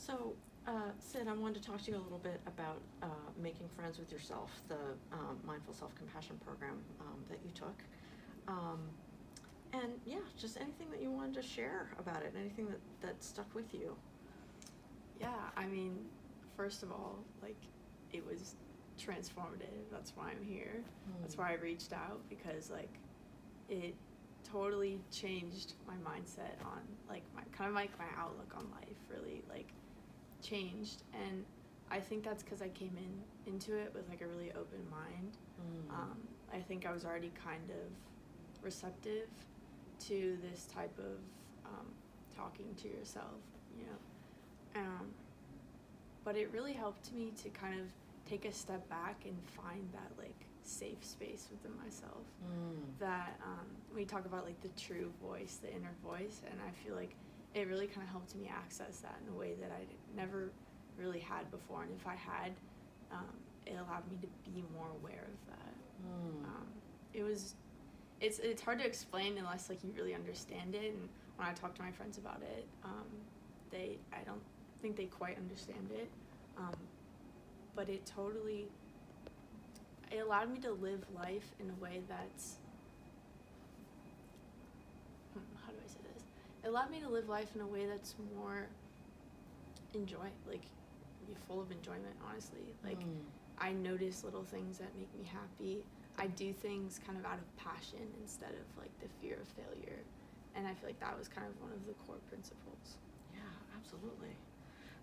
So, Sid, I wanted to talk to you a little bit about making friends with yourself, the mindful self-compassion program that you took. Um, and yeah, just anything that you wanted to share about it, anything that stuck with you. Yeah, I mean, first of all, like, it was transformative. That's why I'm here. That's why I reached out, because, like, it totally changed my mindset on, like, my outlook on life really, like, changed. And I think that's because I came into it with, like, a really open mind. I think I was already kind of receptive to this type of talking to yourself, you know. But it really helped me to kind of take a step back and find that, like, safe space within myself. That we talk about, like, the true voice, the inner voice, and I feel like it really kind of helped me access that in a way that I never really had before. And if I had, it allowed me to be more aware of that. It's hard to explain unless, like, you really understand it. And when I talk to my friends about it, I don't think they quite understand it, but it allowed me to live life in a way that's, how do I say this? It allowed me to live life in a way that's more be full of enjoyment, honestly. Like, I notice little things that make me happy. I do things kind of out of passion instead of, like, the fear of failure. And I feel like that was kind of one of the core principles. Yeah, absolutely.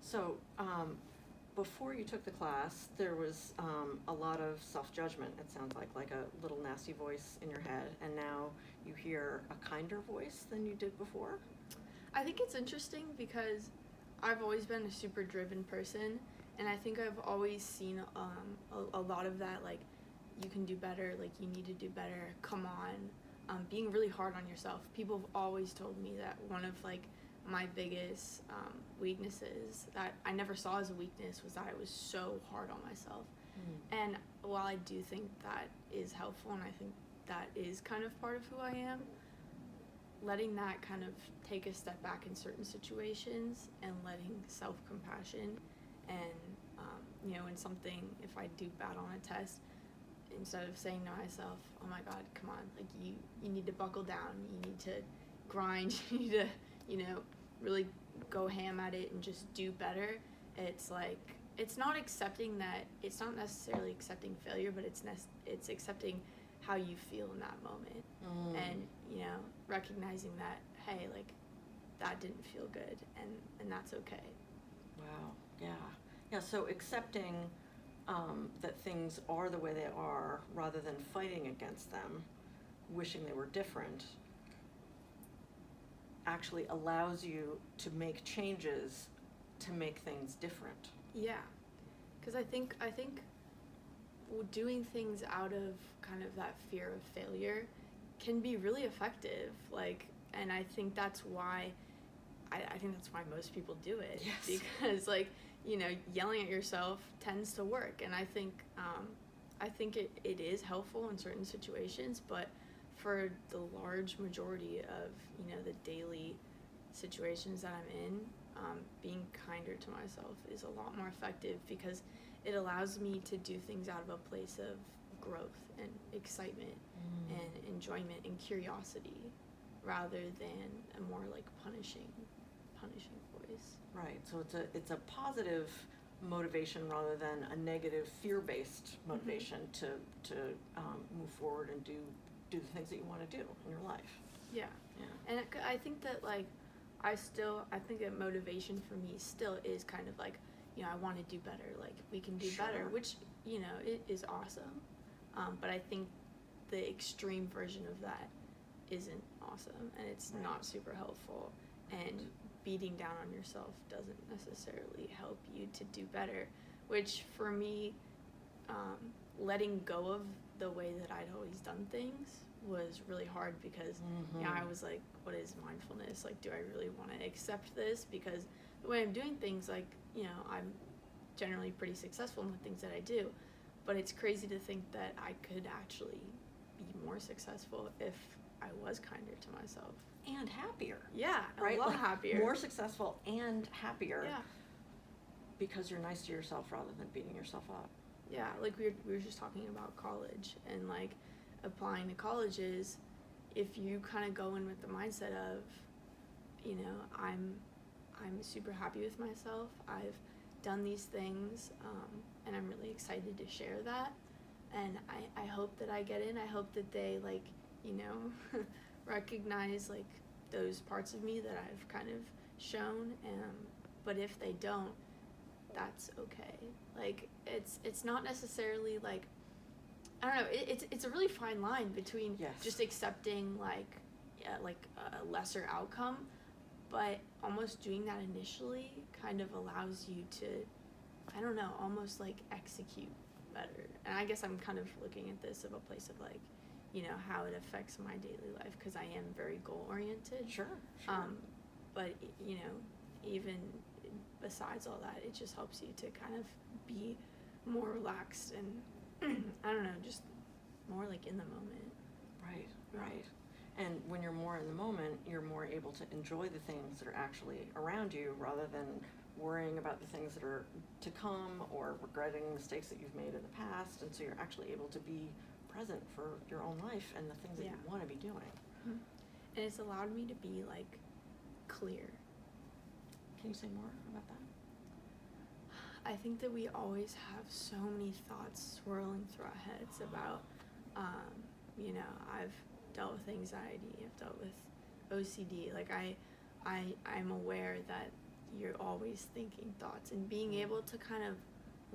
So, before you took the class, there was a lot of self-judgment, it sounds like a little nasty voice in your head, and now you hear a kinder voice than you did before? I think it's interesting because I've always been a super driven person, and I think I've always seen a lot of that, like, you can do better, like, you need to do better, come on, being really hard on yourself. People have always told me that one of, like, my biggest weaknesses that I never saw as a weakness was that I was so hard on myself. And while I do think that is helpful, and I think that is kind of part of who I am, letting that kind of take a step back in certain situations and letting self-compassion and, in something, if I do bad on a test, instead of saying to myself, oh my God, come on, like, you need to buckle down, you need to grind, you need to, really go ham at it and just do better. It's like, it's not necessarily accepting failure, but it's accepting how you feel in that moment. And, recognizing that, hey, like, that didn't feel good, and that's okay. Wow, yeah. Yeah, so accepting that things are the way they are rather than fighting against them, wishing they were different, actually allows you to make changes to make things different. Yeah, because I think doing things out of kind of that fear of failure can be really effective. Like, and I think that's why most people do it. Yes. Because, like, yelling at yourself tends to work, and I think it is helpful in certain situations, but for the large majority of, the daily situations that I'm in, being kinder to myself is a lot more effective because it allows me to do things out of a place of growth and excitement and enjoyment and curiosity rather than a more, like, punishing voice. Right, so it's a positive motivation rather than a negative fear-based motivation to move forward and do the things that you want to do in your life. Yeah. And I think that, like, I think that motivation for me still is kind of like, I want to do better, like, we can do better, which, it is awesome. But I think the extreme version of that isn't awesome, and it's not super helpful. And beating down on yourself doesn't necessarily help you to do better, which for me, letting go of the way that I'd always done things was really hard because I was like, what is mindfulness? Like, do I really want to accept this? Because the way I'm doing things, like, I'm generally pretty successful in the things that I do, but it's crazy to think that I could actually be more successful if I was kinder to myself. And happier. Yeah, right? A lot like, happier. More successful and happier. Yeah. because you're nice to yourself rather than beating yourself up. Yeah, like we were just talking about college, and like applying to colleges, if you kind of go in with the mindset of, you know, I'm super happy with myself, I've done these things, and I'm really excited to share that, and I hope that I get in. I hope that they, like, you know, recognize like those parts of me that I've kind of shown, but if they don't, that's okay. Like, it's not necessarily like, I don't know, it's a really fine line between Yes. just accepting like a lesser outcome, but almost doing that initially kind of allows you to, I don't know, almost like execute better. And I guess I'm kind of looking at this of a place of like, you know, how it affects my daily life, because I am very goal oriented. Sure. But you know, even besides all that, it just helps you to kind of be more relaxed and I don't know, just more like in the moment. Right. And when you're more in the moment, you're more able to enjoy the things that are actually around you rather than worrying about the things that are to come or regretting mistakes that you've made in the past. And so you're actually able to be present for your own life and the things that you want to be doing. Mm-hmm. And it's allowed me to be like clear. Can you say more about that? I think that we always have so many thoughts swirling through our heads about, you know, I've dealt with anxiety, I've dealt with OCD. Like I'm aware that you're always thinking thoughts, and being able to kind of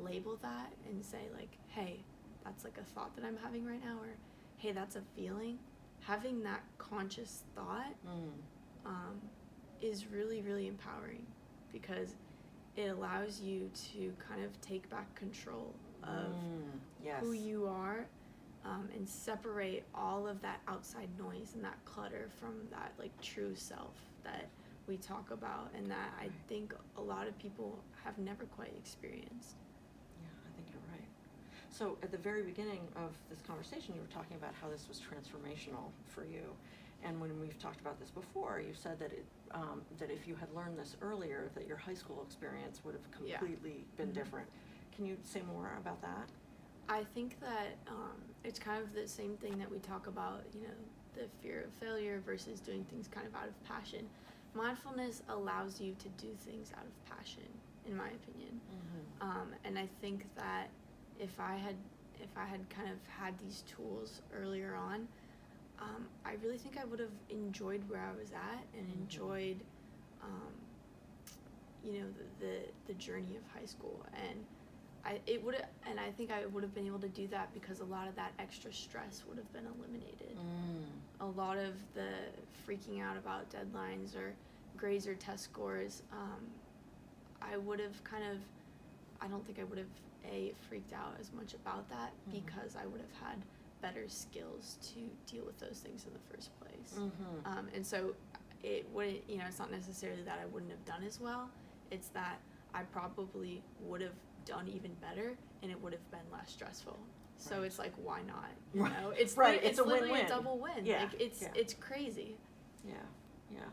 label that and say like, hey, that's like a thought that I'm having right now, or hey, that's a feeling. Having that conscious thought is really, really empowering, because it allows you to kind of take back control of who you are, and separate all of that outside noise and that clutter from that like true self that we talk about, and that I think a lot of people have never quite experienced. Yeah, I think you're right. So at the very beginning of this conversation, you were talking about how this was transformational for you. And when we've talked about this before, you said that that if you had learned this earlier, that your high school experience would have completely been different. Can you say more about that? I think that it's kind of the same thing that we talk about, you know, the fear of failure versus doing things kind of out of passion. Mindfulness allows you to do things out of passion, in my opinion. And I think that if I had kind of had these tools earlier on, I really think I would have enjoyed where I was at and enjoyed, you know, the journey of high school. And I think I would have been able to do that because a lot of that extra stress would have been eliminated. A lot of the freaking out about deadlines or grades or test scores, I don't think I would have freaked out as much about that, because I would have had better skills to deal with those things in the first place. And so it wouldn't, you know, it's not necessarily that I wouldn't have done as well, it's that I probably would have done even better, and it would have been less stressful. So it's like, why not? You know, it's it's a literally win-win. A double win. Yeah. Like it's crazy. Yeah.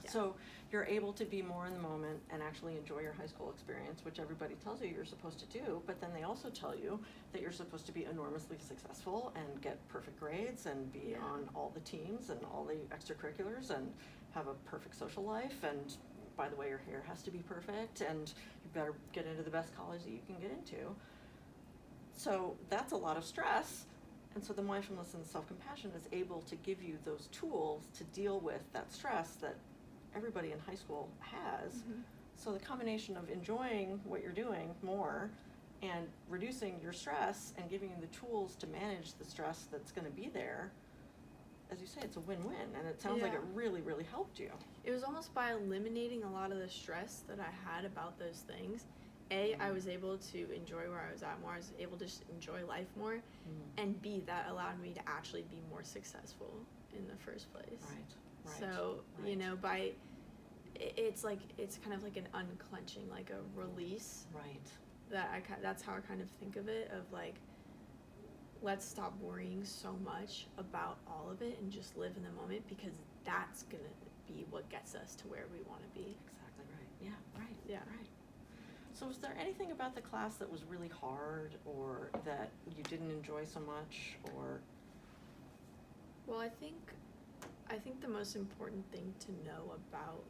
So you're able to be more in the moment and actually enjoy your high school experience, which everybody tells you you're supposed to do, but then they also tell you that you're supposed to be enormously successful and get perfect grades and be on all the teams and all the extracurriculars and have a perfect social life, and by the way, your hair has to be perfect, and you better get into the best college that you can get into. So that's a lot of stress. And so the mindfulness and the self-compassion is able to give you those tools to deal with that stress that everybody in high school has. So the combination of enjoying what you're doing more and reducing your stress and giving you the tools to manage the stress that's going to be there, as you say, it's a win-win, and it sounds like it really, really helped you. It was almost by eliminating a lot of the stress that I had about those things. I was able to enjoy where I was at more. I was able to just enjoy life more. And B, that allowed me to actually be more successful in the first place. Right. So, you know, it's kind of like an unclenching, like a release. Right. That's how I kind of think of it, of like, let's stop worrying so much about all of it and just live in the moment, because that's going to be what gets us to where we want to be. Exactly right. Yeah, right. Yeah. Right. So was there anything about the class that was really hard or that you didn't enjoy so much, or? Well, I think the most important thing to know about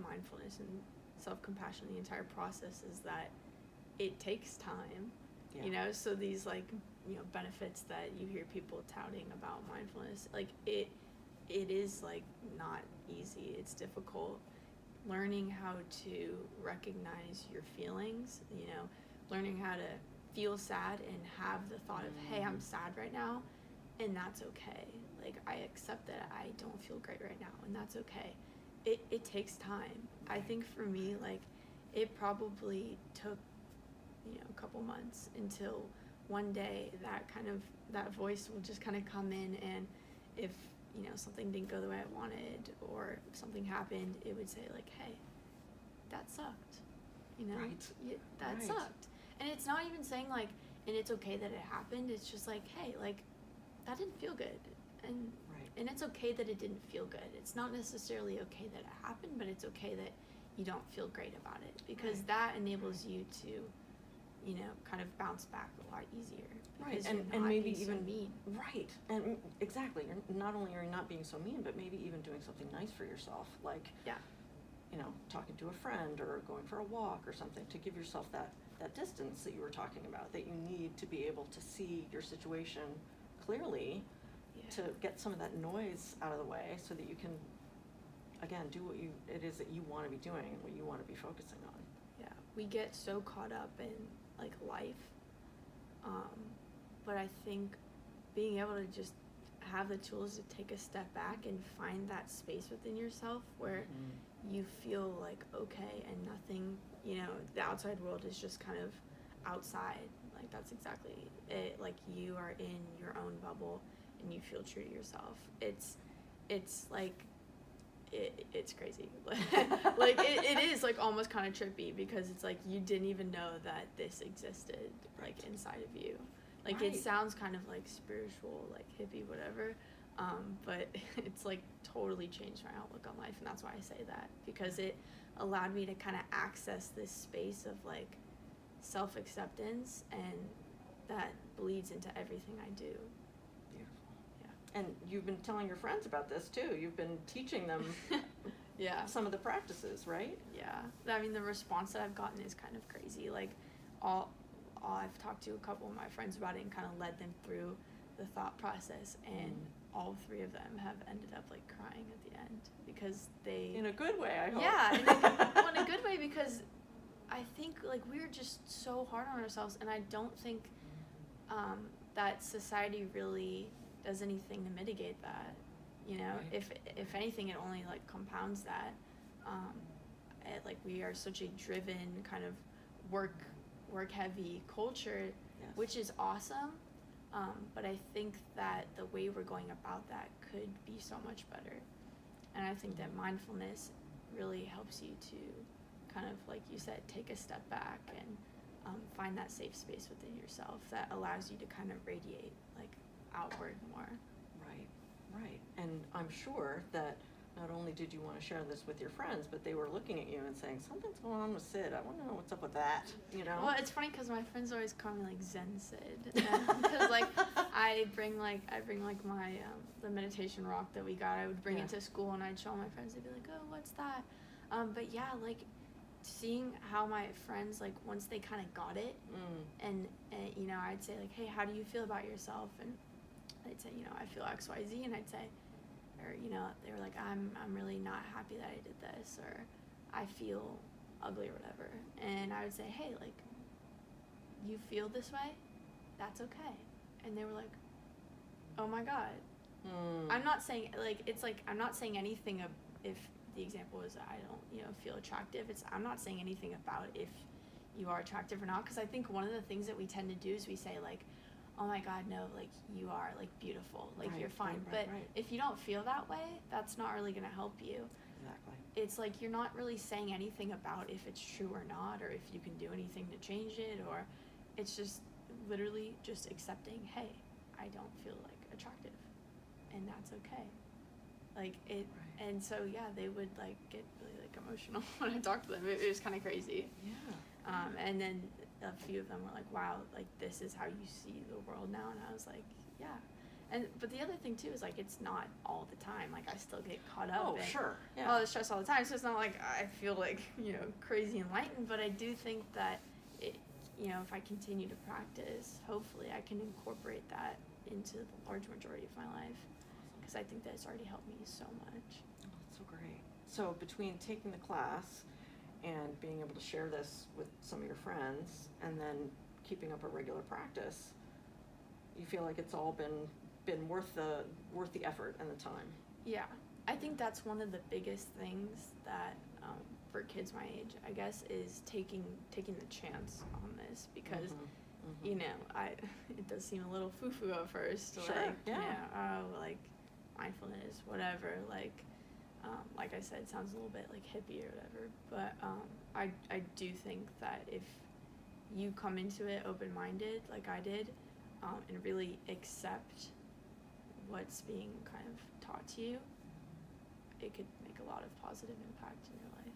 mindfulness and self-compassion, the entire process, is that it takes time. Yeah. You know, so these like, you know, benefits that you hear people touting about mindfulness, like it is like not easy. It's difficult. Learning how to recognize your feelings, you know, learning how to feel sad and have the thought of, hey, I'm sad right now, and that's okay. Like, I accept that I don't feel great right now, and that's okay. It takes time. I think for me, like, it probably took, you know, a couple months until one day that voice will just kind of come in, and if, you know, something didn't go the way I wanted, or if something happened, it would say like, hey, that sucked, you know, Right. that Right. sucked. And it's not even saying like, and it's okay that it happened. It's just like, hey, like, that didn't feel good, and Right. and it's okay that it didn't feel good. It's not necessarily okay that it happened, but it's okay that you don't feel great about it, because Right. that enables you to, you know, kind of bounce back a lot easier. Right, Because and you're not maybe being even so mean. right, and exactly. You're not only are you not being so mean, but maybe even doing something nice for yourself, like, Yeah. you know, talking to a friend or going for a walk or something, to give yourself that distance that you were talking about, that you need to be able to see your situation clearly, Yeah. to get some of that noise out of the way, so that you can, again, do what it is that you want to be doing and what you want to be focusing on. Yeah, we get so caught up in like life, but I think being able to just have the tools to take a step back and find that space within yourself where you feel like okay, and nothing, you know, the outside world is just kind of outside. Like, that's exactly it. Like, you are in your own bubble and you feel true to yourself. It's like it's crazy. Like, it is like almost kind of trippy, because it's like you didn't even know that this existed, like, inside of you. Like, Right. it sounds kind of like spiritual, like hippie, whatever, but it's like totally changed my outlook on life, and that's why I say that, because it allowed me to kind of access this space of like self-acceptance, and that bleeds into everything I do. And you've been telling your friends about this too. You've been teaching them Yeah. some of the practices, right? Yeah. I mean, the response that I've gotten is kind of crazy. Like, I've talked to a couple of my friends about it and kind of led them through the thought process, and all three of them have ended up like crying at the end, because they, In a good way, I hope. yeah, in a good way, because I think like we're just so hard on ourselves, and I don't think that society really does anything to mitigate that. You know, Right. if anything, it only like compounds that. Like, we are such a driven kind of work heavy culture, Yes. which is awesome. But I think that the way we're going about that could be so much better. And I think that mindfulness really helps you to kind of, like you said, take a step back and find that safe space within yourself that allows you to kind of radiate like outward more. Right. And I'm sure that not only did you want to share this with your friends, but they were looking at you and saying, something's going on with Sid. I want to know what's up with that, you know? Well, it's funny because my friends always call me like Zen Sid, because like I bring my the meditation rock that we got. I would bring it to school and I'd show all my friends. They'd be like, "Oh, what's that?" But yeah, like seeing how my friends, like, once they kind of got it, and you know, I'd say like, "Hey, how do you feel about yourself?" And they'd say, you know, "I feel X, Y, Z," and I'd say, or, you know, they were like, I'm really not happy that I did this, or I feel ugly or whatever. And I would say, hey, like, you feel this way? That's okay. And they were like, oh my God. I'm not saying, like, it's like, I'm not saying anything if the example is I don't, you know, feel attractive. I'm not saying anything about if you are attractive or not, because I think one of the things that we tend to do is we say, like, oh my God, no, like, you are, like, beautiful, like, Right, you're fine. right. But if you don't feel that way, that's not really going to help you. Exactly. It's like you're not really saying anything about if it's true or not, or if you can do anything to change it, or it's just literally just accepting, hey, I don't feel, like, attractive, and that's okay. Like, it, and so, yeah, they would, like, get really, like, emotional when I talked to them. It was kind of crazy. Yeah. And then a few of them were like, wow, like this is how you see the world now. And I was like, yeah. But the other thing too is like it's not all the time. Like I still get caught up in sure. Yeah. all the stress all the time. So it's not like I feel like, crazy enlightened, but I do think that it, if I continue to practice, hopefully I can incorporate that into the large majority of my life, because I think that it's already helped me so much. Oh, that's so great. So between taking the class and being able to share this with some of your friends and then keeping up a regular practice, you feel like it's all been worth the effort and the time. Yeah, I think that's one of the biggest things that for kids my age, I guess, is taking the chance on this, because it does seem a little foo-foo at first. Sure. Like, Yeah. like mindfulness, whatever. Like I said, it sounds a little bit like hippie or whatever. But I do think that if you come into it open-minded, like I did, and really accept what's being kind of taught to you, it could make a lot of positive impact in your life.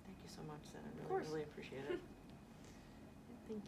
Thank you so much, Zen. Of I course. really appreciate it. Thank you.